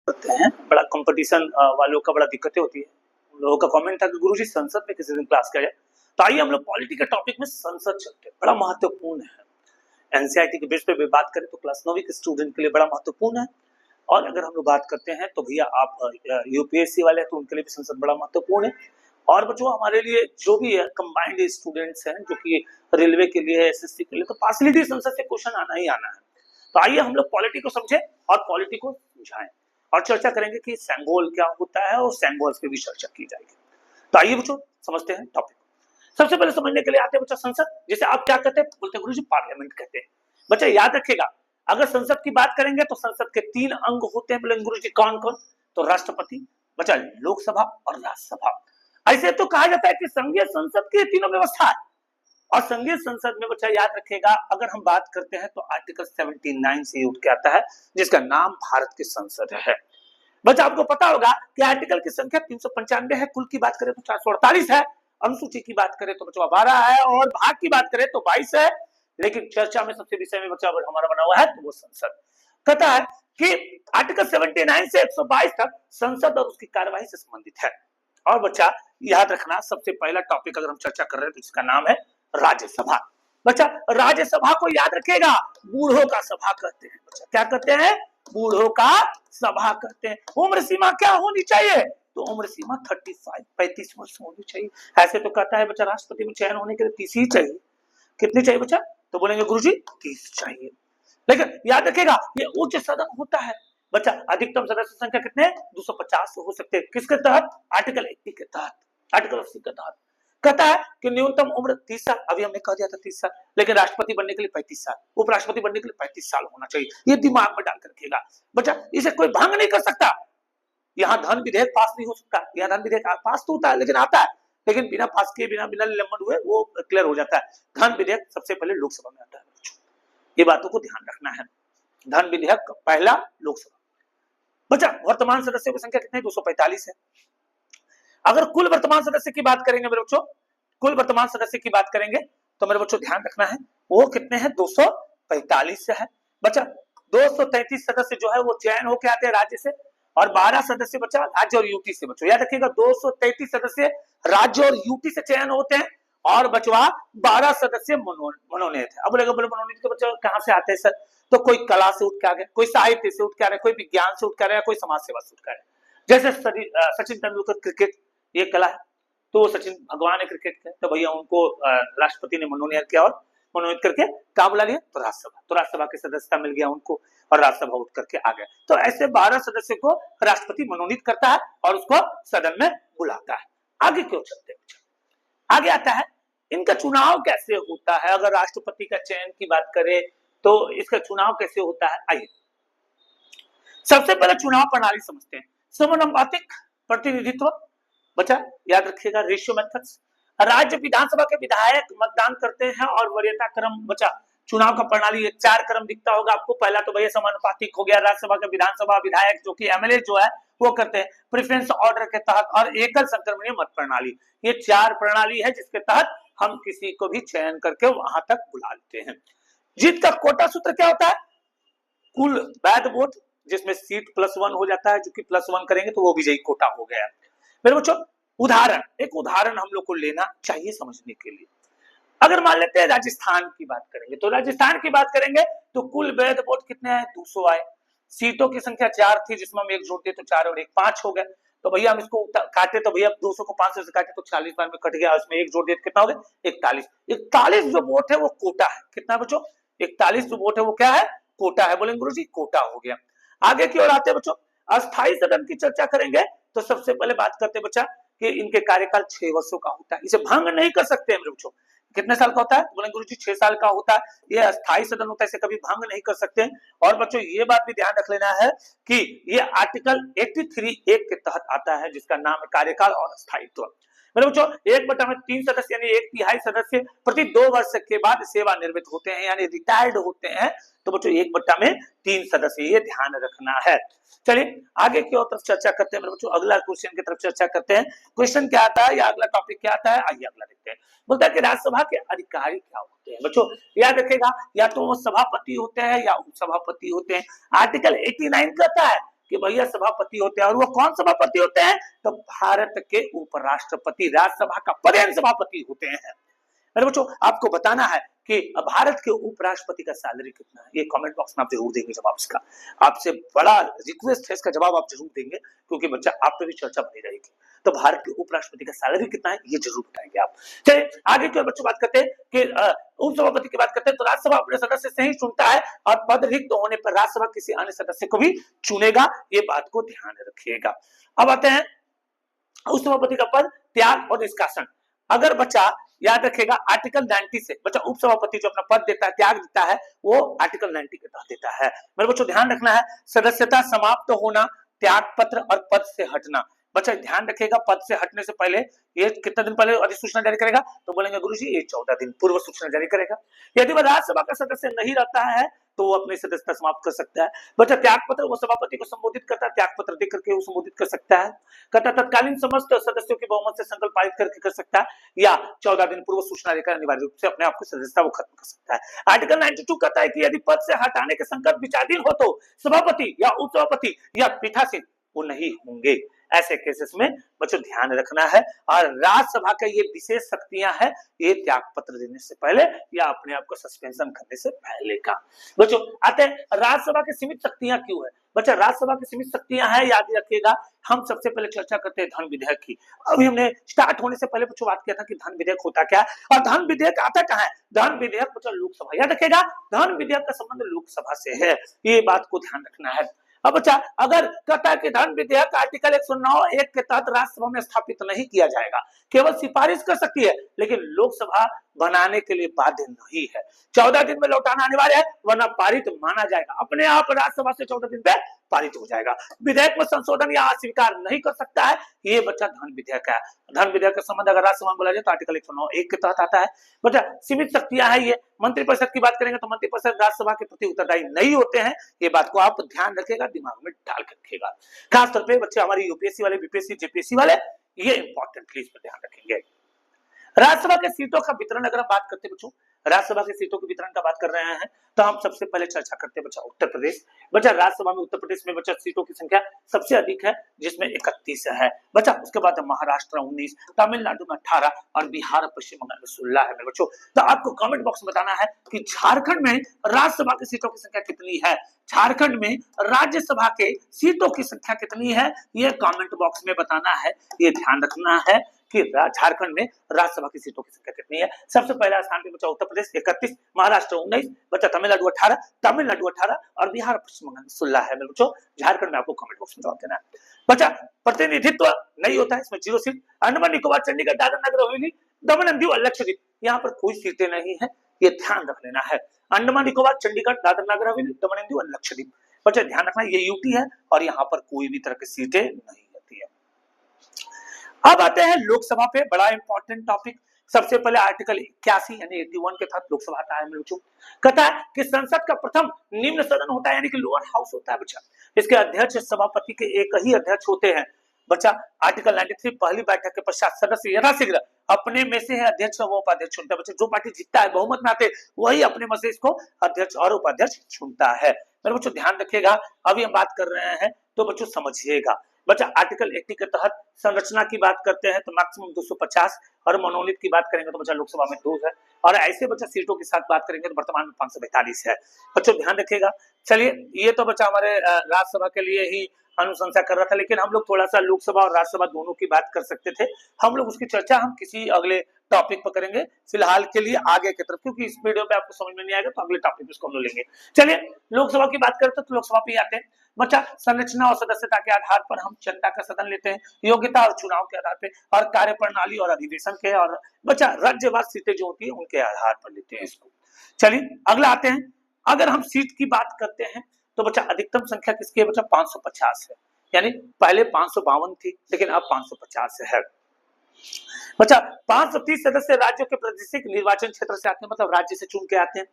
करते हैं, बड़ा कंपटीशन वालों का बड़ा दिक्कतें होती है। उन लोगों का कमेंट था कि गुरुजी संसद में किसी दिन क्लास किया जाए। तो आइए हम लोग पॉलिटी के टॉपिक में संसद चलते हैं, बड़ा महत्वपूर्ण है। एनसीईआरटी के बेस पे भी बात करें तो क्लास 9वीं के स्टूडेंट के लिए बड़ा महत्वपूर्ण है। और अगर हम लोग बात करते हैं तो भैया आप यूपीएससी वाले हैं तो उनके लिए भी संसद बड़ा महत्वपूर्ण है। और बच्चों हमारे लिए जो भी है कंबाइंड स्टूडेंट्स हैं जो कि रेलवे के लिए, एसएससी के लिए, तो फैसिलिटी संसद से क्वेश्चन आना ही आना है। तो आइए हम लोग पॉलिटी को समझें और पॉलिटी को समझाएं और चर्चा करेंगे कि सेंगोल क्या होता है और सेंगोल्स पे भी चर्चा की जाएगी। तो आइए बच्चों समझते हैं टॉपिक। सबसे पहले समझने के लिए आते हैं बच्चा संसद, जिसे आप क्या कहते हैं, बोलते हैं गुरुजी पार्लियामेंट कहते हैं। बच्चा याद रखिएगा, अगर संसद की बात करेंगे तो संसद के 3 अंग होते हैं। बोले गुरुजी कौन कौन? तो राष्ट्रपति, बच्चा लोकसभा और राज्यसभा। ऐसे तो कहा जाता है कि संघीय संसद की तीनों व्यवस्था है। और संघीय संसद में बच्चा याद रखेगा, अगर हम बात करते हैं तो आर्टिकल 79 से उठ के आता है, जिसका नाम भारत की संसद है। बच्चा आपको पता होगा कि आर्टिकल की संख्या 395 है, कुल की बात करें तो 448 है, अनुसूची की बात करें तो बच्चा 12 है और भाग की बात करें तो 22 है। लेकिन चर्चा में सबसे विषय में बच्चा हमारा बना हुआ है तो वो संसद कहता है कि आर्टिकल 79 से 122 तक संसद और उसकी कार्यवाही से संबंधित है। और बच्चा याद रखना, सबसे पहला टॉपिक अगर हम चर्चा कर रहे हैं तो इसका नाम है राज्यसभा। बच्चा राज्यसभा को याद रखेगा, बूढ़ों का सभा कहते हैं। बच्चा क्या कहते हैं? बूढ़ों का सभा कहते हैं। उम्र सीमा क्या होनी चाहिए? तो उम्र सीमा 35 वर्ष होनी चाहिए। ऐसे तो कहता है बच्चा राष्ट्रपति में चयन होने के लिए 30 ही चाहिए। कितनी चाहिए बच्चा? तो बोलेंगे गुरुजी 30 चाहिए। लेकिन याद रखेगा ये उच्च सदन होता है। बच्चा अधिकतम सदस्य संख्या कितने? 250 हो सकते हैं। किसके तहत? आर्टिकल 80 के तहत, आर्टिकल 80 के तहत कहता है कि न्यूनतम उम्र 30 साल, अभी हमने कह दिया था 30 साल, लेकिन राष्ट्रपति बनने के लिए 35 साल, उपराष्ट्रपति बनने के लिए 35 साल होना चाहिए। ये दिमाग में डाल कर रखिएगा बच्चा, इसे कोई भंग नहीं कर सकता। यहाँ धन विधेयक पास नहीं हो सकता। यहाँ धन विधेयक पास तो होता है लेकिन आता है, लेकिन बिना पास किए, बिना बिना निलंबन हुए वो क्लियर हो जाता है। धन विधेयक सबसे पहले लोकसभा में आता है, ये बातों को ध्यान रखना है। धन विधेयक पहला लोकसभा। बच्चा वर्तमान सदस्यों की संख्या कितनी? 245 है। अगर कुल वर्तमान सदस्य की बात करेंगे मेरे बच्चों, कुल वर्तमान सदस्य की बात करेंगे तो मेरे बच्चों ध्यान रखना है वो कितने हैं? 245 है। बच्चा 233 सदस्य जो है वो चयन होके आते हैं राज्य से और 12 सदस्य बच्चा राज्य और यूटी से। बच्चों याद रखिएगा 233 सदस्य राज्य और यूटी से चयन होते हैं और बचवा 12 सदस्य मनोनीत है। अब बोलेगा बोले मनोनीत के बच्चे कहां से आते हैं सर? तो कोई कला से उठ के आ गए, कोई साहित्य से उठ के आ रहे, कोई विज्ञान से उठ के आ रहे, कोई समाज सेवा से उठ के आ रहे। जैसे सचिन तेंदुलकर क्रिकेट ये कला है, तो सचिन भगवान है क्रिकेट के, तो भैया उनको राष्ट्रपति ने मनोनीत किया और मनोनीत करके क्या बुला लिया? तो राज्यसभा। तो राज्यसभा की सदस्यता मिल गया उनको और राज्यसभा उठ करके आ गए। तो ऐसे 12 सदस्य को राष्ट्रपति मनोनीत करता है और उसको सदन में बुलाता है। आगे क्यों चलते हैं? आगे आता है इनका चुनाव कैसे होता है। अगर राष्ट्रपति का चयन की बात करें तो इसका चुनाव कैसे होता है, आइए सबसे पहले चुनाव प्रणाली समझते हैं। समानुपातिक प्रतिनिधित्व, बच्चा याद रखिएगा रेशियो मेथड्स। राज्य विधानसभा के विधायक मतदान करते हैं और वरीयता क्रम, बच्चा चुनाव का प्रणाली 4 क्रम दिखता होगा आपको। पहला तो भैया समानुपातिक हो गया, राज्यसभा के विधानसभा विधायक जो कि एमएलए जो है वो करते हैं प्रेफरेंस ऑर्डर के तहत, और एकल संक्रमणीय मत प्रणाली। ये 4 प्रणाली है जिसके तहत हम किसी को भी चयन करके वहां तक बुला लेते हैं। जीत का कोटा सूत्र क्या होता है? कुल वैध वोट जिसमें सीट +1 हो जाता है, जो कि +1 करेंगे तो वो विजयी कोटा हो गया। मेरे बच्चों उदाहरण, एक उदाहरण हम लोग को लेना चाहिए समझने के लिए। अगर मान लेते हैं राजस्थान की बात करेंगे, तो राजस्थान की बात करेंगे तो कुल वैध वोट कितने हैं? 200 आए। सीटों की संख्या 4 थी जिसमें हम 1 जोड़ दिए तो 4 और 1 5 हो गए। तो भैया हम इसको काटे तो भैया 200 को 500 से काटे तो 40 बार में कट गया, उसमें 1 जोड़ दिए तो कितना हो गया? 41। 41 जो वोट है वो कोटा है। कितना बच्चों? 41 जो वोट है वो क्या है? कोटा है। बोलेंगे गुरुजी कोटा हो गया। आगे की ओर आते हैं बच्चों, अस्थायी सदन की चर्चा करेंगे तो सबसे पहले बात करते हैं बच्चा कि इनके कार्यकाल 6 वर्षों का होता है। इसे भंग नहीं कर सकते हम बच्चों। कितने साल का होता है? बोलेंगे गुरुजी 6 साल का होता है। ये अस्थायी सदन होता है, इसे कभी भंग नहीं कर सकते। और बच्चों ये बात भी ध्यान रख लेना है कि ये आर्टिकल 83(1) के तहत आता है जिसका नाम है कार्यकाल और स्थायित्व। मेरे बच्चों 1/3 सदस्य यानी 1/3 सदस्य प्रति 2 वर्ष के बाद सेवानिवृत्त होते हैं यानी रिटायर्ड होते हैं। तो बच्चों 1/3 सदस्य, ये ध्यान रखना है। चलिए आगे की ओर तरफ चर्चा करते हैं मेरे बच्चों, अगला क्वेश्चन की तरफ चर्चा करते हैं। क्वेश्चन क्या आता है या अगला टॉपिक क्या आता है, आइए अगला देखते हैं। बोलता है कि राज्यसभा के अधिकारी क्या होते हैं। बच्चों याद रखेगा या तो वो सभापति होते हैं या उपसभापति होते हैं। आर्टिकल 89 कहता है कि भैया सभापति होते हैं, और वो कौन सभापति होते हैं? तो भारत के उपराष्ट्रपति, राज्यसभा का पदेन सभापति होते हैं। मेरे बच्चों, आपको बताना है कि भारत के उपराष्ट्रपति का सैलरी कितना है, ये कमेंट बॉक्स में आप जरूर देंगे जवाब इसका। आपसे बड़ा रिक्वेस्ट है, इसका जवाब आप जरूर देंगे, क्योंकि बच्चा आप पे भी चर्चा बनी रहेगी। तो भारत के उपराष्ट्रपति का सैलरी कितना है, ये जरूर बताएंगे आप। चलिए आगे की ओर बच्चों बात करते हैं कि उपसभापति की बात करते हैं। तो राज्यसभा अपने सदस्य से ही चुनता है, और पद रिक्त होने पर राज्यसभा किसी अन्य सदस्य को भी चुनेगा, ये बात को ध्यान रखिएगा। अब आते हैं उपसभापति का पद, त्याग और निष्कासन। अगर बच्चा याद रखेगा आर्टिकल 90 से बच्चा उपसभापति जो अपना पद देता है, त्याग देता है, वो आर्टिकल 90 के तहत देता है। मेरे बच्चों ध्यान रखना है, सदस्यता समाप्त होना, त्याग पत्र और पद से हटना। बच्चा ध्यान रखेगा, पद से हटने से पहले ये कितना दिन पहले अधिसूचना जारी करेगा? तो बोलेंगे गुरुजी ये 14 दिन पूर्व सूचना जारी करेगा। यदि वह राज्यसभा का सदस्य नहीं रहता है तो वो अपनी सदस्यता समाप्त कर सकता है। बच्चा त्याग पत्र वो सभापति को संबोधित करता है, त्याग पत्र देकर के वो संबोधित कर सकता है। कहता तत्कालीन समस्त सदस्यों के बहुमत से संकल्प पारित करके कर सकता है, या 14 दिन पूर्व सूचना देकर अनिवार्य रूप से अपने आप को सदस्यता वो खत्म कर सकता है। आर्टिकल 92 कहता है कि यदि पद से हटाने के संकट विचाराधीन हो तो सभापति या उपसभापति या पीठासीन वो नहीं होंगे। ऐसे केसेस में बच्चों ध्यान रखना है, और राज्यसभा का ये विशेष शक्तियां हैं, ये त्याग पत्र देने से पहले या अपने आप को सस्पेंशन करने से पहले का। बच्चों आते हैं राज्यसभा की सीमित शक्तियां क्यों है। बच्चा राज्यसभा की सीमित शक्तियां हैं, याद रखिएगा। हम सबसे पहले चर्चा करते हैं धन विधेयक की। अभी हमने स्टार्ट होने से पहले बच्चों बात किया था कि धन विधेयक होता क्या है, और धन विधेयक आता कहाँ है? धन विधेयक बच्चा लोकसभा, याद रखेगा धन विधेयक का संबंध लोकसभा से है, ये बात को ध्यान रखना है। अब बच्चा अगर कहता है कि धन विधेयक आर्टिकल 109(1) के तहत राज्यसभा में स्थापित नहीं किया जाएगा, केवल सिफारिश कर सकती है, लेकिन लोकसभा बनाने के लिए बाध्य नहीं है। 14 दिन में लौटाना अनिवार्य है, वरना पारित माना जाएगा। अपने आप राज्यसभा से 14 दिन में पारित हो जाएगा। विधेयक में संशोधन या अस्वीकार नहीं कर सकता है, ये बच्चा धन विधेयक है। धन विधेयक का संबंध अगर राज्यसभा में बोला जाए तो आर्टिकल 109(1) के तहत आता है। बच्चा सीमित शक्तियां है ये। मंत्रिपरिषद की बात करेंगे तो मंत्रिपरिषद राज्यसभा के प्रति उत्तरदायी नहीं होते हैं, ये बात को आप ध्यान रखेगा, दिमाग में डाल के रखिएगा। खासतौर पे बच्चे हमारे यूपीएससी वाले, बीपीएससी, जेपीएससी वाले, ये इंपॉर्टेंट प्लीज ध्यान रखेंगे। राज्यसभा के सीटों का वितरण अगर हम बात करते हैं बच्चों, राज्यसभा के सीटों के वितरण का बात कर रहे हैं, तो हम सबसे पहले चर्चा करते हैं बच्चा उत्तर प्रदेश। बच्चा राज्यसभा में उत्तर प्रदेश में बच्चा सीटों की संख्या सबसे अधिक है, जिसमें 31 है। बच्चा उसके बाद महाराष्ट्र 19, तमिलनाडु में 18 और बिहार पश्चिम बंगाल में 16 है। बच्चों तो आपको कमेंट बॉक्स में बताना है कि झारखंड में राज्यसभा की सीटों की संख्या कितनी है। झारखंड में राज्यसभा के सीटों की संख्या कितनी है, ये कमेंट बॉक्स में बताना है। ये ध्यान रखना है कि झारखंड में राज्यसभा की सीटों की संख्या कितनी है। सबसे पहला स्थान पे बच्चा उत्तर प्रदेश 31, महाराष्ट्र 19, बच्चा तमिलनाडु 18 और बिहार पश्चिम बंगाल 16 है। बच्चों झारखंड में आपको कमेंट बॉक्स में जवाब देना है। बच्चा प्रतिनिधित्व नहीं होता है, इसमें 0 seat. Andaman Nicobar, Chandigarh, Dadra Nagar Haveli, Daman and Diu और लक्षद्वीप, यहाँ पर कोई सीटें नहीं है, ये ध्यान रख लेना है। अंडमान निकोबार, चंडीगढ़, दादरा नगर हवेली, दमन एंड दीव और लक्षद्वीप, बच्चा ध्यान रखना ये यूटी है, और यहाँ पर कोई भी तरह की सीटें नहीं होती है। अब आते हैं लोकसभा पे, बड़ा इंपॉर्टेंट टॉपिक। सबसे पहले आर्टिकल 81 यानी 81 के तहत लोकसभा आता है। कहता है कि संसद का प्रथम निम्न सदन होता है, यानी कि लोअर हाउस होता है। बच्चा इसके अध्यक्ष सभापति के एक ही अध्यक्ष होते हैं। बच्चा आर्टिकल 93 पहली बैठक के पश्चात सदस्य यथाशीघ्र अपने में से है अध्यक्ष व उपाध्यक्ष चुनता है। बच्चा जो पार्टी जीतता है, बहुमत में आते, वही अपने में से इसको अध्यक्ष और उपाध्यक्ष चुनता है। मेरे बच्चों ध्यान रखिएगा, अभी हम बात कर रहे हैं तो बच्चों समझिएगा। बच्चा आर्टिकल 80 के तहत संरचना की बात करते हैं तो मैक्सिमम 250, और मनोनीत की बात करेंगे तो बच्चा लोकसभा में 2 है, और ऐसे बच्चा सीटों के साथ बात करेंगे तो वर्तमान में 542 है। बच्चों ध्यान रखिएगा। चलिए ये तो बच्चा हमारे राज्यसभा के लिए ही अनुशंसा कर रहा था, लेकिन हम लोग थोड़ा सा लोकसभा और राज्यसभा दोनों की बात कर सकते थे। हम लोग उसकी चर्चा हम किसी अगले टॉपिक पर करेंगे, फिलहाल के लिए आगे की तरफ, क्योंकि इस वीडियो पे आपको समझ में नहीं आएगा तो अगले टॉपिक इसको हम लोग लेंगे। चलिए लोकसभा की बात करते तो लोकसभा पे आते हैं। बच्चा संरचना और सदस्यता के आधार पर हम जनता का सदन लेते हैं, योग्यता और चुनाव के आधार पे, और कार्यप्रणाली और अधिवेशन के, और बच्चा राज्यवार सीटें जो होती है उनके आधार पर लेते हैं इसको। चलिए अगला आते हैं। अगर हम सीट की बात करते हैं तो बच्चा अधिकतम संख्या किसकी है? बच्चा 550 है, यानी पहले 552 थी लेकिन अब 550 है। बच्चा 530 सदस्य राज्यों के प्रादेशिक निर्वाचन क्षेत्र से आते हैं, मतलब राज्य से चुन के आते हैं।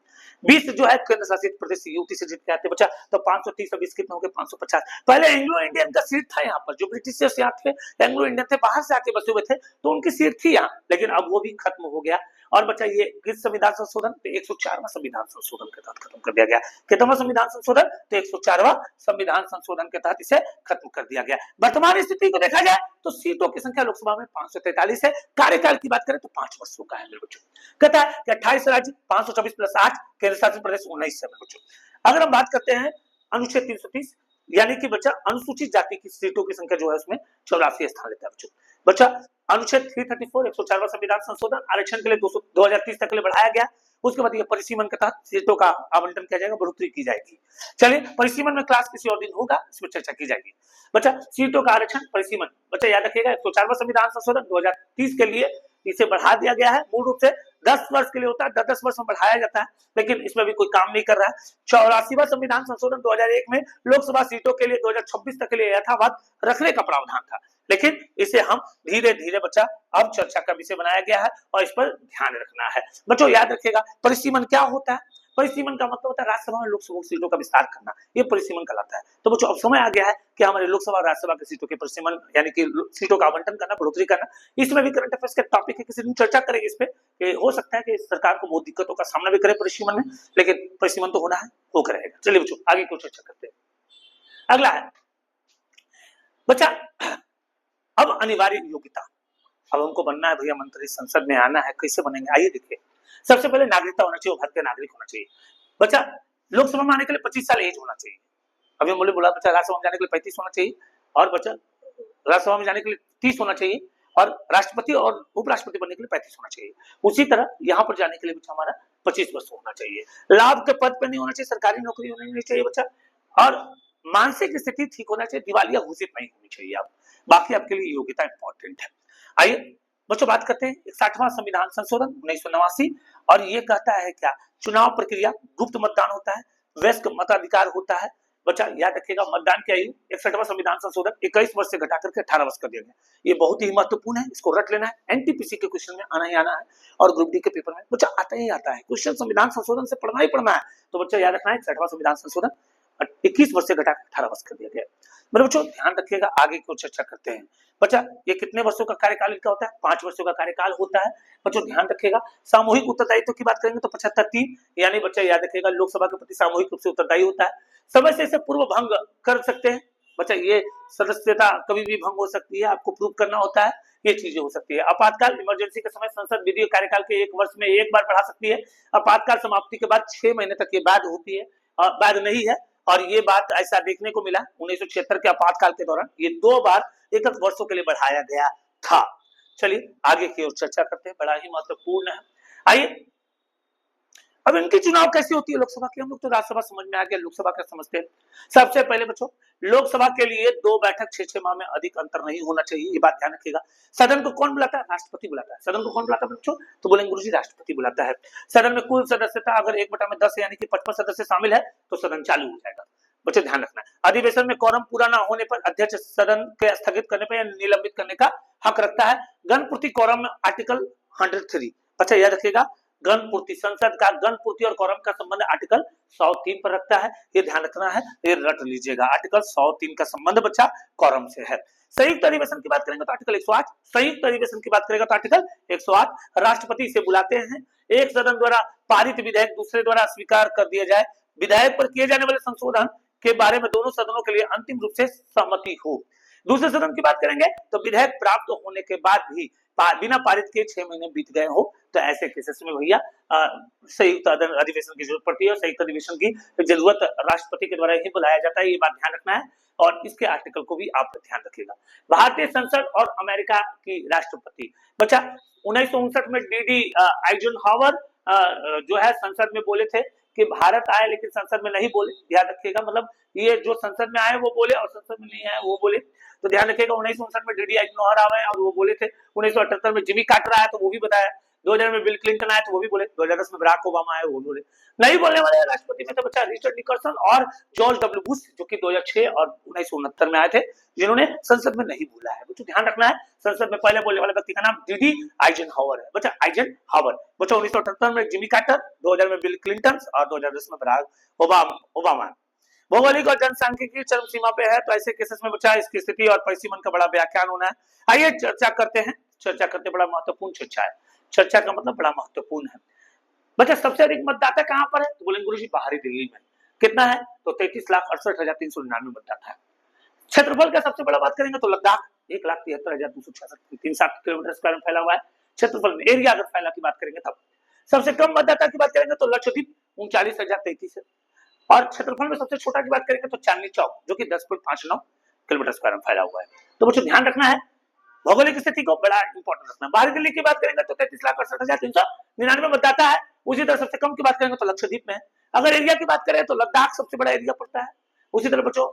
20 जो है केंद्र शासित प्रदेश यूटी से जीत के आते हैं। बच्चा तो 530 अब कितने हो गए? 550। पहले एंग्लो इंडियन का सीट था यहाँ पर, जो ब्रिटिशर्स यहाँ थे, एंग्लो इंडियन थे, बाहर से आके बसे हुए थे, तो उनकी सीट थी यहाँ, लेकिन अब वो भी खत्म हो गया। और बच्चा ये किस संविधान संशोधन, तो 104वां संविधान संशोधन के तहत खत्म कर दिया गया। कितवां संविधान संशोधन, तो 104वां संविधान संशोधन के तहत इसे खत्म कर दिया गया। वर्तमान स्थिति को देखा जाए तो सीटों की संख्या लोकसभा में 543 है। कार्यकाल की बात करें तो 5 वर्षों का है मेरे बच्चों। कहता है कि 28 राज्य 524 प्लस 8, केंद्र शासित प्रदेश 19 है मेरे बच्चों। अगर हम बात करते हैं अनुच्छेद 330 यानी कि बच्चा अनुसूचित जाति की सीटों की संख्या जो है उसमें 84 स्थान लेता है बच्चा। अनुच्छेद 334 104वां संविधान संशोधन आरक्षण के लिए 2030 तक के लिए बढ़ाया गया। उसके बाद ये परिसीमन के तहत सीटों का आवंटन किया जाएगा, बढ़ोतरी की जाएगी। चलिए परिसीमन में क्लास किसी और दिन होगा, इसमें चर्चा की जाएगी। बच्चा सीटों का आरक्षण परिसीमन बच्चा याद रखिएगा 104वां संविधान संशोधन 2030 के लिए इसे बढ़ा दिया गया है। मूल रूप से 10 वर्ष के लिए होता है, 10 वर्ष में बढ़ाया जाता है, लेकिन इसमें भी कोई काम नहीं कर रहा है। 84वां संविधान संशोधन 2001 में लोकसभा सीटों के लिए 2026 तक के लिए यथावत रखने का प्रावधान था, लेकिन इसे हम धीरे धीरे बच्चा अब चर्चा का विषय बनाया गया है और इस पर ध्यान रखना है। बच्चों याद रखिएगा परिसीमन क्या होता है। परिसीमन का मतलब होता है राज्यसभा और लोकसभा सीटों का विस्तार करना, ये परिसीमन कहलाता है। तो बच्चों अब समय आ गया है कि हमारे लोकसभा और राज्यसभा की सीटों के परिसीमन यानी कि सीटों का आवंटन करना, बढ़ोतरी करना। इसमें भी करंट अफेयर्स के टॉपिक है, किसी दिन चर्चा करेंगे इस पे। हो सकता है कि सरकार को बहुत दिक्कतों का सामना भी करे परिसीमन में, लेकिन परिसीमन तो होना है, वो करेगा। चलिए बच्चों आगे को चर्चा करते हैं। अगला है बच्चा अब अनिवार्य योग्यता। अब हमको बनना है भैया मंत्री, संसद में आना है, कैसे बनेंगे आइए देखिए। सबसे पहले नागरिकता होना चाहिए, भारतीय नागरिक होना चाहिए। बच्चा लोकसभा में आने के लिए 25 साल एज होना चाहिए। अभी बोले बोला बच्चा राज्यसभा में जाने के लिए 35 होना चाहिए, और बच्चा राज्यसभा में जाने के लिए 30 होना चाहिए, और राष्ट्रपति और उपराष्ट्रपति बनने के लिए 35 होना चाहिए। उसी तरह यहाँ पर जाने के लिए बच्चा हमारा 25 वर्ष होना चाहिए। लाभ के पद पर नहीं होना चाहिए, सरकारी नौकरी होनी नहीं चाहिए बच्चा, और मानसिक स्थिति ठीक होना चाहिए, दिवालिया घोषित नहीं होनी चाहिए। आप बाकी आपके लिए योग्यता इंपॉर्टेंट है। आइए बच्चों बात करते हैं 61वां संविधान संशोधन 1989, और ये कहता है क्या, चुनाव प्रक्रिया गुप्त मतदान होता है, वयस्क मताधिकार होता है। बच्चा याद रखिएगा मतदान की आयु 61वां संविधान संशोधन 21 वर्ष से घटा करके 18 वर्ष कर दिया गया। ये बहुत ही महत्वपूर्ण है, इसको रट लेना है। एनटीपीसी के क्वेश्चन में आना ही आना है, और ग्रुप डी के पेपर में बच्चा आता ही आता है। क्वेश्चन संविधान संशोधन से पढ़ना ही पढ़ना है, तो बच्चा याद रखना है 61वां संविधान संशोधन 21 वर्ष से घटा 18 वर्ष कर दिया गया। मेरे बच्चों ध्यान रखिएगा, आगे को चर्चा करते हैं। बच्चा ये कितने वर्षों का कार्यकाल का होता है, 5 वर्षों का कार्यकाल होता है। बच्चों ध्यान रखिएगा, सामूहिक उत्तरदायित्व की बात करेंगे तो 75-3 यानी बच्चा याद रखिएगा लोकसभा के प्रति सामूहिक रूप से उत्तरदायी होता है। समय से इसे पूर्व भंग कर सकते हैं बच्चा, ये सदस्यता कभी भी भंग हो सकती है, आपको प्रूव करना होता है, ये चीजें हो सकती है। आपातकाल इमरजेंसी के समय संसद विधि कार्यकाल के 1 वर्ष में 1 बार बढ़ा सकती है। आपातकाल समाप्ति के बाद 6 महीने तक ये बाद होती है, बाद नहीं है। और ये बात ऐसा देखने को मिला 1976 के आपातकाल के दौरान, ये 2 बार 1 वर्षों के लिए बढ़ाया गया था। चलिए आगे की ओर चर्चा करते हैं, बड़ा ही महत्वपूर्ण है। आइए अब इनकी चुनाव कैसी होती है लोकसभा की, हम लोग तो राज्यसभा समझ में आ गया, लोकसभा क्या समझते हैं। सबसे पहले बच्चों लोकसभा के लिए 2 बैठक 6-6 माह में अधिक अंतर नहीं होना चाहिए, ये बात ध्यान रखिएगा। सदन को कौन बुलाता है, राष्ट्रपति बुलाता है। सदन को कौन बुलाता है बच्चों, तो बोलेंगे गुरुजी राष्ट्रपति बुलाता है। सदन में कुल सदस्यता अगर 1/10 यानी कि 55 सदस्य शामिल है तो सदन चालू हो जाएगा। बच्चे ध्यान रखना है, अधिवेशन में कोरम पूरा ना होने पर अध्यक्ष सदन के स्थगित करने पर या निलंबित करने का हक रखता है। गणपूर्ति कोरम आर्टिकल 103 बच्चा याद रखिएगा, गणपूर्ति संसद का गणपूर्ति और कोरम का संबंध आर्टिकल 103 पर रखता है, ये ध्यान रखना है, ये रट लीजिएगा। आर्टिकल 103 का संबंध बच्चा कोरम से है। संयुक्त अधिवेशन की बात करेंगे तो आर्टिकल 108, संयुक्त अधिवेशन की बात करेगा तो आर्टिकल 108। राष्ट्रपति से बुलाते हैं, एक सदन द्वारा पारित विधेयक दूसरे द्वारा स्वीकार कर दिया जाए, विधेयक पर किए जाने वाले संशोधन के बारे में दोनों सदनों के लिए अंतिम रूप से सहमति हो। दूसरे सदन की बात करेंगे तो विधेयक प्राप्त होने के बाद भी बिना पारित के 6 महीने बीत गए हो, तो ऐसे केसेस में भैया संयुक्त अधिवेशन की जरूरत पड़ती है। संयुक्त अधिवेशन की जरूरत राष्ट्रपति के द्वारा ही बुलाया जाता है, ये बात ध्यान रखना है, और इसके आर्टिकल को भी आप ध्यान रखिएगा। भारतीय संसद और अमेरिका की राष्ट्रपति बच्चा 1959 में डीडी आइजनहावर जो है संसद में बोले थे कि भारत आए लेकिन संसद में नहीं बोले, ध्यान रखिएगा। मतलब ये जो संसद में आए वो बोले और संसद में नहीं आए वो बोले, तो ध्यान रखिएगा। 1959 में डीडी आइजनहावर आए और वो बोले थे। 1978 में जिमी कार्टर आया तो वो भी बताया। 2000 में बिल क्लिंटन आए तो वो भी बोले। 2010 में बराक ओबामा आए वो बोले। नहीं बोलने वाले राष्ट्रपति में तो बच्चा रिचर्ड निकलसन और जॉर्ज डब्ल्यू बुश, जो कि 2006 और 1969 में आए थे, जिन्होंने संसद में नहीं बोला है। बच्चों ध्यान रखना है, संसद में पहले बोलने वाले व्यक्ति का नाम डीडी आइजनहावर है। बच्चा आइजनहावर। बच्चा 1978 में जिमी कार्टर, 2000 में बिल क्लिंटन और 2010 में बराक ओबामा। भौगोलिक और जनसांख्यिकी चरम सीमा पे है, तो ऐसे केसेस में बच्चा इसकी स्थिति और परिसीमन का बड़ा व्याख्यान होना है। आइए चर्चा करते हैं चर्चा करते हैं, बड़ा महत्वपूर्ण चर्चा है। चर्चा का मतलब बड़ा महत्वपूर्ण है। बच्चा सबसे अधिक मतदाता कहां पर है, तो बोलेंगे गुरुजी बाहरी दिल्ली में। कितना है, तो 33,68,399 मतदाता है। क्षेत्रफल का सबसे बड़ा बात करेंगे तो लद्दाख 1,73,266 360 किलोमीटर स्क्वायर में फैला हुआ है। क्षेत्रफल में एरिया अगर फैला की बात करेंगे तब। सबसे कम मतदाता की बात करेंगे तो लक्षद्वीप 39,033 है। और क्षेत्रफल में सबसे छोटा की बात करेंगे तो चांदनी चौक, जो कि 10.59 किलोमीटर स्क्वायर में फैला हुआ है। तो बच्चों ध्यान रखना है, भौगोलिक स्थिति को बड़ा इंपॉर्टेंट रखना। बाहरी दिल्ली की बात करेंगे तो 33,68,399 मतदाता है। उसी तरह सबसे कम की बात करेंगे तो लक्षद्वीप में है। अगर एरिया की बात करें तो लद्दाख सबसे बड़ा एरिया पड़ता है। उसी तरह बच्चों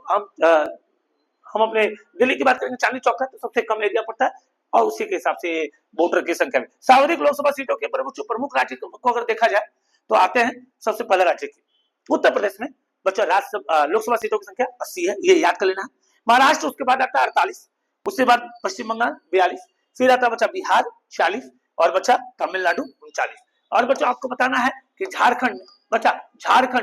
हम अपने दिल्ली की बात करेंगे, चांदनी चौक है तो सबसे कम एरिया पड़ता है। और उसी के हिसाब से वोटर की संख्या में सर्वाधिक लोकसभा सीटों के प्रमुख राज्य को अगर देखा जाए तो आते हैं सबसे पहले राज्य की उत्तर प्रदेश में। बच्चों लोकसभा सीटों की संख्या 80 है, ये याद कर लेना है। महाराष्ट्र उसके बाद आता है 48, उसके बाद पश्चिम बंगाल 42, फिर आता बच्चा बिहार 46 और बच्चा तमिलनाडु 39। और बच्चों आपको बताना है कि झारखंड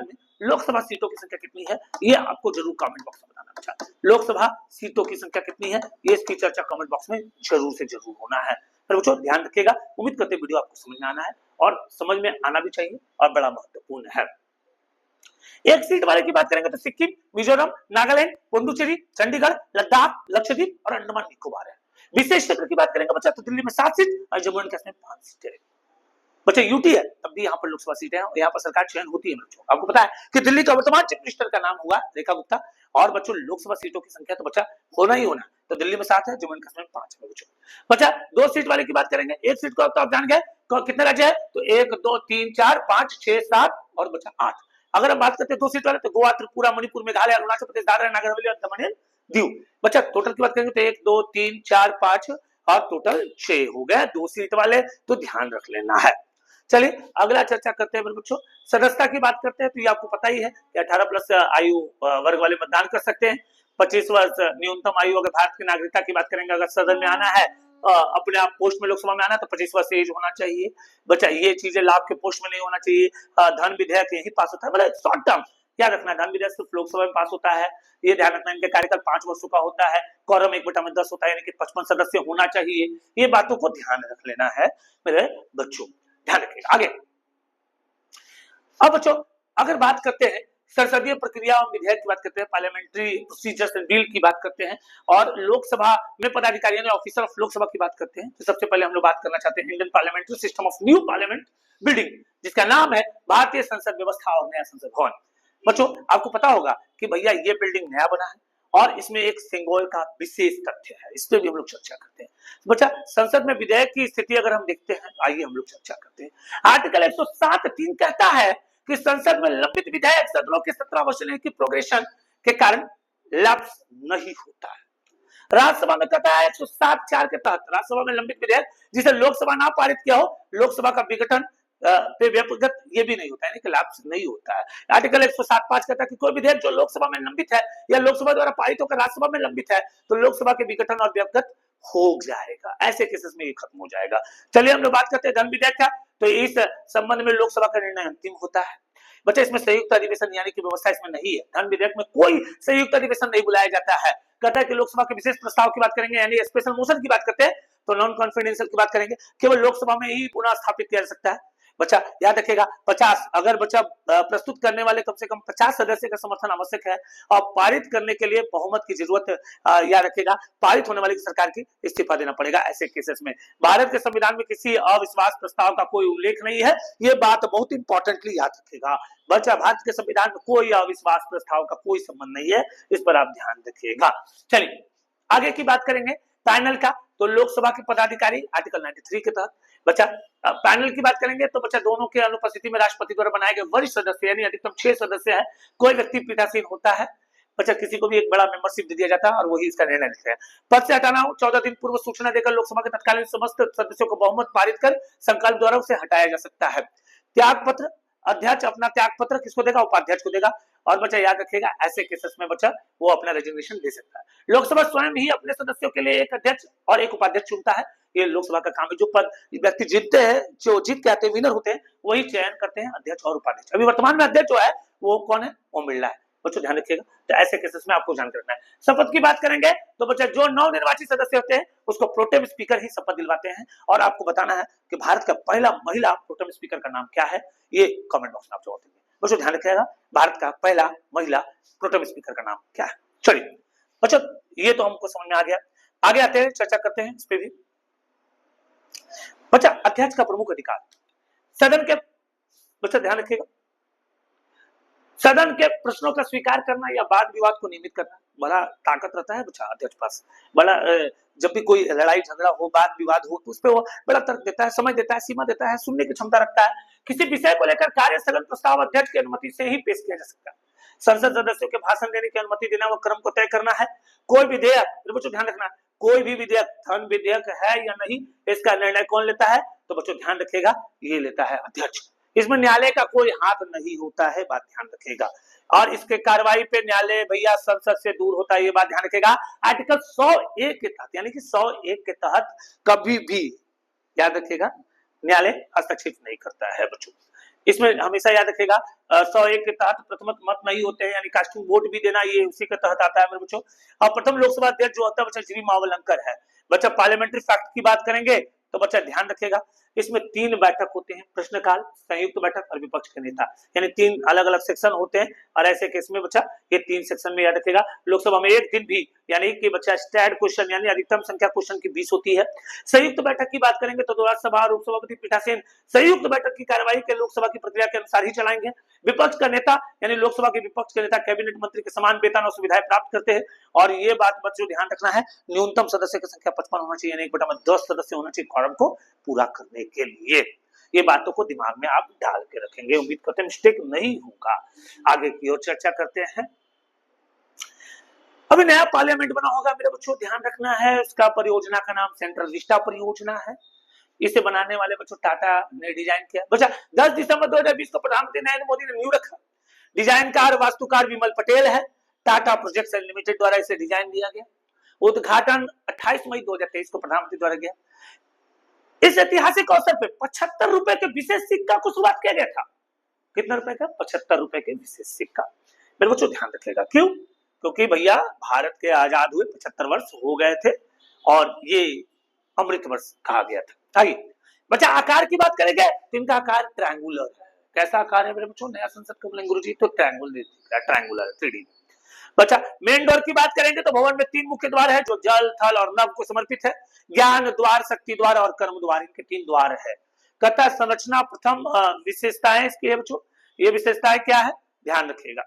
में लोकसभा सीटों की संख्या कितनी है, ये आपको जरूर कमेंट बॉक्स में बताना। बच्चा लोकसभा सीटों की संख्या कितनी है, ये इसकी चर्चा कमेंट बॉक्स में जरूर से जरूर होना है। तो बच्चों ध्यान रखिएगा, उम्मीद करते वीडियो आपको समझ में आना है और समझ में आना भी चाहिए और बड़ा महत्वपूर्ण है। एक सीट वाले की बात करेंगे तो सिक्किम, मिजोरम, नागालैंड, पुडुचेरी, चंडीगढ़, लद्दाख, लक्षद्वीप और अंडमान निकोबार है। विशेष क्षेत्र की बात करेंगे बच्चा तो दिल्ली में 7 सीट और जम्मू एंड कश्मीर 5 सीटें है। बच्चा यूटी है तब भी यहाँ पर लोकसभा सीटें हैं और यहाँ पर सरकार चयन होती है। बच्चों आपको पता है कि दिल्ली का वर्तमान चीफ मिनिस्टर का नाम हुआ रेखा गुप्ता। और बच्चों लोकसभा सीटों की संख्या तो बच्चा होना ही होना, तो दिल्ली में 7 है, जम्मू एंड कश्मीर 5 है। बच्चा 2 सीट वाले की बात करेंगे, एक सीट को तो आप जान गए कितने राज्य है, तो 1 2 3 4 5 6 7 और बच्चा 8। अगर हम बात करते हैं 2 सीट वाले तो गोवा, त्रिपुरा, मणिपुर, मेघालय, अरुणाचल प्रदेश, दादरा नगर हवेली और दमन एंड दीव। बच्चा टोटल की बात करेंगे तो 1 2 3 4 5 और टोटल 6 हो गए 2 सीट वाले, तो ध्यान रख लेना है। चलिए अगला चर्चा करते हैं बच्चों, सदस्यता की बात करते हैं तो ये आपको पता ही है कि 18+ आयु वर्ग वाले मतदान कर सकते हैं। 25 वर्ष न्यूनतम आयु, अगर भारत की नागरिकता की बात करेंगे, अगर सदन में आना है अपने आप पोस्ट में लोकसभा में आना तो 25 वर्ष एज होना चाहिए। बच्चा ये चीजें लाभ के पोस्ट में नहीं होना चाहिए। धन विधेयक यही पास होता है, मतलब शॉर्ट टर्म क्या रखना है, धन विधेयक सिर्फ लोकसभा में पास होता है, ये ध्यान रखना। इनके कार्यकाल 5 वर्षों का होता है, quorum 1/10 होता है, यानी कि 55 सदस्य होना चाहिए। ये बातों को ध्यान रख लेना है मेरे बच्चों, ध्यान रखिएगा। आगे अब बच्चों अगर बात करते हैं संसदीय प्रक्रिया और विधेयक की बात करते हैं, पार्लियामेंट्री प्रोसीजर्स एंड बिल की बात करते हैं और लोकसभा में पदाधिकारी यानी ऑफिसर ऑफ लोकसभा की बात करते हैं, तो सबसे पहले हम लोग बात करना चाहते हैं Indian parliamentary system of new parliament building, जिसका नाम है भारतीय संसद व्यवस्था और नया संसद भवन। बच्चों आपको पता होगा कि भैया ये बिल्डिंग नया बना है और इसमें एक सिंगोल का विशेष तथ्य है, इस पर भी हम लोग चर्चा करते हैं। बच्चा संसद में विधेयक की स्थिति अगर हम देखते हैं, आइए हम लोग चर्चा करते हैं। आर्टिकल 107(3) कहता है कि संसद में लंबित विधेयक सदनों के 17 वर्षों की प्रोग्रेशन के कारण लैप्स नहीं होता है। राज्यसभा में कहता है 107(4) के तहत राज्यसभा में लंबित विधेयक जिसे लोकसभा ना पारित किया हो, लोकसभा का विघटन पे व्यक्तिगत ये भी नहीं होता है, कि लाभ नहीं होता है। आर्टिकल 107(5) कहता है कि कोई विधेयक जो लोकसभा में लंबित है या लोकसभा द्वारा पारित होकर राज्यसभा में लंबित है तो लोकसभा के विघटन और व्यक्तिगत हो जाएगा, ऐसे केसेस में ये खत्म हो जाएगा। चलिए हम लोग बात करते हैं धन विधेयक का, तो इस संबंध में लोकसभा का निर्णय अंतिम होता है। बच्चे इसमें संयुक्त अधिवेशन यानी कि व्यवस्था इसमें नहीं है, धन विधेयक में कोई संयुक्त अधिवेशन नहीं बुलाया जाता है। कहता है कि लोकसभा के विशेष प्रस्ताव की बात करेंगे यानी स्पेशल मोशन की बात करते हैं तो नॉन कॉन्फिडेंशियल की बात करेंगे, केवल लोकसभा में ही पुनः स्थापित किया जा सकता है। बच्चा याद रखेगा 50, अगर बच्चा प्रस्तुत करने वाले कम से कम 50 सदस्य का समर्थन आवश्यक है और पारित करने के लिए बहुमत की जरूरत याद रखेगा, पारित होने वाली सरकार की इस्तीफा देना पड़ेगा ऐसे केसेस में। भारत के संविधान में किसी अविश्वास प्रस्ताव का कोई उल्लेख नहीं है, ये बात बहुत इंपॉर्टेंटली याद रखेगा। बच्चा भारत के संविधान में कोई अविश्वास प्रस्ताव का कोई संबंध नहीं है, इस पर आप ध्यान रखिएगा। चलिए आगे की बात करेंगे पैनल का, तो लोकसभा के पदाधिकारी आर्टिकल 93 के तहत। बच्चा पैनल की बात करेंगे तो बच्चा दोनों के अनुपस्थिति में राष्ट्रपति द्वारा बनाए गए वरिष्ठ सदस्य यानी अधिकतम 6 सदस्य है, कोई व्यक्ति पीठासीन होता है। बच्चा किसी को भी एक बड़ा मेंबरशिप दे दिया जाता है और वही इसका निर्णय लेते हैं। पद से हटाना हो 14 दिन पूर्व सूचना देकर लोकसभा के तत्कालीन समस्त सदस्यों को बहुमत पारित कर संकल्प द्वारा उसे हटाया जा सकता है। त्याग पत्र, अध्यक्ष अपना त्याग पत्र किसको देगा, उपाध्यक्ष को देगा। और बच्चा याद रखेगा ऐसे केसेस में बच्चा वो अपना रेजिग्नेशन दे सकता है। लोकसभा स्वयं ही अपने सदस्यों के लिए एक अध्यक्ष और एक उपाध्यक्ष चुनता है, ये लोकसभा का काम है। जो पद व्यक्ति जीतते हैं, जो जीत के आते हैं, विनर होते हैं, वही चयन करते हैं अध्यक्ष और उपाध्यक्ष। अभी वर्तमान में अध्यक्ष जो है वो कौन है, ओम बिरला है। बच्चों ध्यान रखिएगा। तो ऐसे केसेस में आपको ध्यान रखना है। शपथ की बात करेंगे तो बच्चा जो नवनिर्वाचित सदस्य होते हैं उसको प्रोटेम स्पीकर ही शपथ दिलवाते हैं, और आपको बताना है कि भारत का पहला महिला प्रोटेम स्पीकर का नाम क्या है, ये कमेंट बॉक्स में आप जवाब देंगे। बच्चों ध्यान रखिएगा, भारत का पहला महिला प्रोटेम स्पीकर का नाम क्या है। चलिए बच्चों, ये तो हमको समझ में आ गया। आगे आते हैं, चर्चा करते हैं इस पे भी। बच्चा अध्यक्ष का प्रमुख अधिकार, सदन के, बच्चा ध्यान रखिएगा, सदन के प्रश्नों का स्वीकार करना या वाद विवाद को नियमित करना, बड़ा ताकत रहता है बच्चा अध्यक्ष पास। बड़ा जब भी कोई लड़ाई झगड़ा हो, वाद विवाद हो, तो उस पर वो बड़ा तर्क देता है, समय देता है, सीमा देता है, सुनने की क्षमता रखता है। किसी विषय को लेकर कार्य स्थगन प्रस्ताव अध्यक्ष की अनुमति से ही पेश किया जा सकता है। संसद सदस्यों के भाषण देने की अनुमति देना व क्रम को तय करना है। कोई विधेयक, बच्चों ध्यान रखना, कोई भी विधेयक धन विधेयक है या नहीं, इसका निर्णय कौन लेता है, तो बच्चों ध्यान रखिएगा, ये लेता है अध्यक्ष। इसमें न्यायालय का कोई हाथ नहीं होता है, बात ध्यान रखिएगा। और इसके कार्रवाई पे न्यायालय भैया संसद से दूर होता है, ये बात ध्यान रखिएगा। आर्टिकल 101 के तहत, यानी कि 101 के तहत कभी भी याद रखिएगा न्यायालय हस्तक्षेप नहीं करता है बच्चों। इसमें हमेशा याद रखिएगा 101 के तहत प्रथम मत नहीं होते हैं, यानी कास्टिंग वोट भी देना, ये उसी के तहत आता है मेरे बच्चों। और प्रथम लोकसभा अध्यक्ष जो होता है बच्चा श्री मावलंकर है। बच्चा पार्लियामेंट्री फैक्ट की बात करेंगे तो बच्चा ध्यान रखिएगा, इसमें 3 बैठक होते हैं, प्रश्नकाल, संयुक्त बैठक और विपक्ष के नेता, यानी 3 अलग अलग सेक्शन होते हैं। और ऐसे केस में बच्चा ये 3 सेक्शन में याद रखिएगा। लोकसभा में एक दिन भी, यानी कि बच्चा स्टैंड क्वेश्चन, यानी अधिकतम संख्या क्वेश्चन की 20 होती है। संयुक्त बैठक की बात करेंगे तो राज्यसभा और उपसभापति पीठासीन संयुक्त बैठक की कार्यवाही के लोकसभा की प्रक्रिया के अनुसार ही चलाएंगे। विपक्ष का नेता, यानी लोकसभा के विपक्ष के नेता कैबिनेट मंत्री के समान वेतन और सुविधाएं प्राप्त करते हैं। और ये बात बच्चों ध्यान रखना है, न्यूनतम सदस्य की संख्या 55 होना चाहिए, यानी 1/10 सदस्य होना चाहिए क्वारम को पूरा करने के लिए। ये बातों को दिमाग में आप डाल के रखेंगे, उम्मीद करते हैं मिस्टेक नहीं होगा। आगे की ओर चर्चा करते हैं। अभी नया पार्लियामेंट बना होगा मेरे बच्चों, ध्यान रखना है। उसका परियोजना का नाम सेंट्रल विस्टा परियोजना है। इसे बनाने वाले बच्चों टाटा ने डिजाइन किया। बच्चा 10 दिसंबर 2020 को प्रधानमंत्री नरेंद्र मोदी ने न्यू रखा। डिजाइनकार वास्तुकार विमल पटेल है। टाटा प्रोजेक्ट्स लिमिटेड द्वारा इसे डिजाइन दिया गया। उद्घाटन 28 मई 2023 को प्रधानमंत्री द्वारा किया। इस ऐतिहासिक अवसर पे 75 रुपए के विशेष सिक्का को शुरुआत किया गया था। कितना रुपए का? 75 रुपए के विशेष सिक्का। मेरे बच्चों ध्यान रखिएगा, क्यों? क्योंकि भैया भारत के आजाद हुए 75 वर्ष हो गए थे और ये अमृत वर्ष कहा गया था। आइए बच्चा आकार की बात करेंगे तो इनका आकार ट्रायंगुलर है। कैसा आकार है मेरे बच्चों? नया संसद का बोलेंगे गुरुजी तो ट्रायंगुलर 3D। बच्चा मेन डोर की बात करेंगे तो भवन में 3 मुख्य द्वार है जो जल, थल और नभ को समर्पित है। ज्ञान द्वार, शक्ति द्वार और कर्म द्वार, इनके 3 द्वार है। कथा संरचना प्रथम विशेषताएं इसकी है बच्चों। ये विशेषताएं क्या है ध्यान रखिएगा।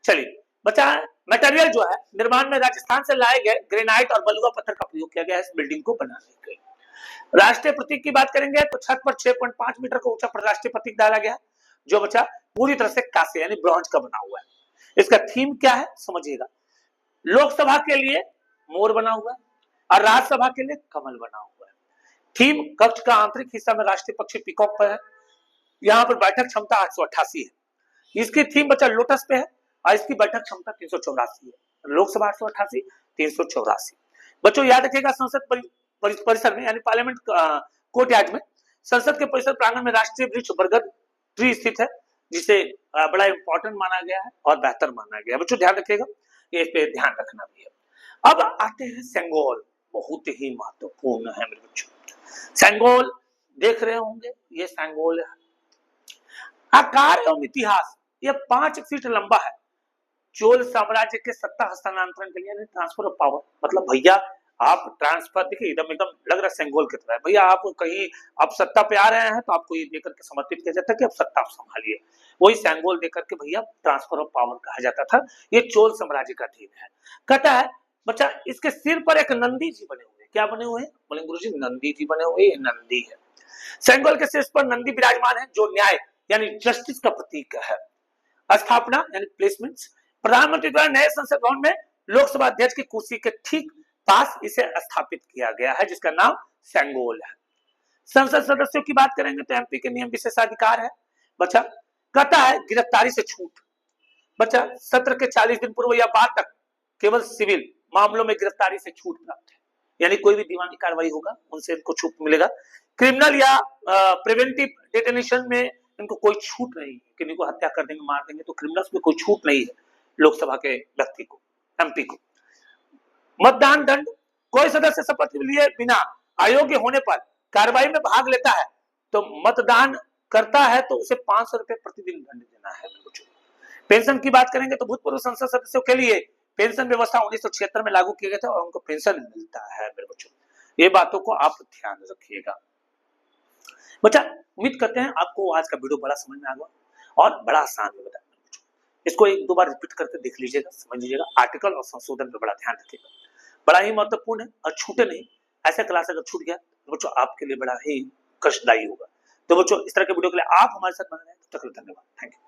चलिए बच्चा मटेरियल जो है निर्माण में राजस्थान से लाए गए ग्रेनाइट और बलुआ पत्थर का प्रयोग किया गया है इस बिल्डिंग को बनाने के लिए। राष्ट्रीय प्रतीक की बात करेंगे तो छत पर 6.5 मीटर का ऊंचा राष्ट्रीय प्रतीक डाला गया जो बच्चा पूरी तरह से कांसे यानी ब्रॉन्ज का बना हुआ है। इसका थीम क्या है समझिएगा। लोकसभा के लिए मोर बना हुआ है और राज्यसभा के लिए कमल बना हुआ है। थीम कक्ष का आंतरिक हिस्सा में राष्ट्रीय पक्षी पीकॉक पर है। यहाँ पर बैठक क्षमता 888 है। इसकी थीम बच्चा लोटस पे है और इसकी बैठक क्षमता 384 है। लोकसभा 888, 384। बच्चों याद रखिएगा संसद परिसर में यानी पार्लियामेंट कोर्टयार्ड में संसद के परिसर प्रांगण में राष्ट्रीय वृक्ष बरगद ट्री स्थित है जिसे बड़ा इंपॉर्टेंट माना गया है और बेहतर माना गया है। बच्चों ध्यान रखिएगा, ये इस पे ध्यान रखना भी है। अब आते हैं सेंगोल, बहुत ही महत्वपूर्ण है मेरे बच्चों। सेंगोल देख रहे होंगे, ये सेंगोल है। आकार एवं इतिहास, ये 5 फीट लंबा है। चोल साम्राज्य के सत्ता हस्तांतरण के लिए ट्रांसफर ऑफ पावर, मतलब भैया आप ट्रांसफर देखिए एकदम लग रहा है सेंगोल की तरह। भैया आप कहीं आप सत्ता पे आ रहे हैं तो आपको ये देकर के समर्पित किया जाता है कि आप सत्ता आप संभालिए। वही सेंगोल देकर के भैया ट्रांसफर ऑफ पावर कहा जाता था। ये चोल साम्राज्य का थीम है। कहता है बच्चा इसके सिर पर एक नंदी जी बने हुए। क्या बने हुए हैं? बोले गुरुजी नंदी जी बने हुए। नंदी है। सेंगोल के शीर्ष पर नंदी विराजमान है जो न्याय यानी जस्टिस का प्रतीक है। स्थापना यानी प्लेसमेंट, प्रधानमंत्री द्वारा नए संसद भवन में लोकसभा अध्यक्ष की कुर्सी के ठीक पास इसे स्थापित किया गया है जिसका नाम सेंगोल है। संसद सदस्यों की बात करेंगे तो एमपी के नियम विशेषाधिकार है। बच्चा कहता है गिरफ्तारी से छूट। बच्चा सत्र के 40 दिन पूर्व या बाद तक केवल सिविल मामलों में गिरफ्तारी से छूट प्राप्त है, यानी कोई भी दीवानी कार्रवाई होगा उनसे इनको छूट मिलेगा। क्रिमिनल या प्रिवेंटिव डिटेंशन में इनको कोई छूट नहीं है कि इनको हत्या कर देंगे मार देंगे तो क्रिमिनल्स में कोई छूट नहीं है। लोकसभा के व्यक्ति को, एमपी को। मतदान दंड, कोई सदस्य शपथ लिए बिना अयोग्य होने पर कार्रवाई में भाग लेता है तो मतदान करता है तो उसे 500 रुपए प्रतिदिन दंड देना है। पेंशन की बात करेंगे तो भूतपूर्व संसद सदस्यों के लिए पेंशन व्यवस्था 1976 में लागू किए गए थे और उनको पेंशन मिलता है मेरे बच्चों। ये बातों को आप ध्यान रखिएगा। बच्चा उम्मीद करते हैं आपको आज का वीडियो बड़ा समझ में आ गया और बड़ा आसान भी बताया। इसको एक दो बार रिपीट करके देख लीजिएगा, समझ लीजिएगा। आर्टिकल और संशोधन पर बड़ा ध्यान रखिएगा, बड़ा ही महत्वपूर्ण है और छूटे नहीं। ऐसा क्लास अगर छूट गया तो बच्चों आपके लिए बड़ा ही कष्टदायी होगा। तो बच्चों इस तरह के वीडियो के लिए आप हमारे साथ बने रहें। तब तक धन्यवाद, थैंक यू।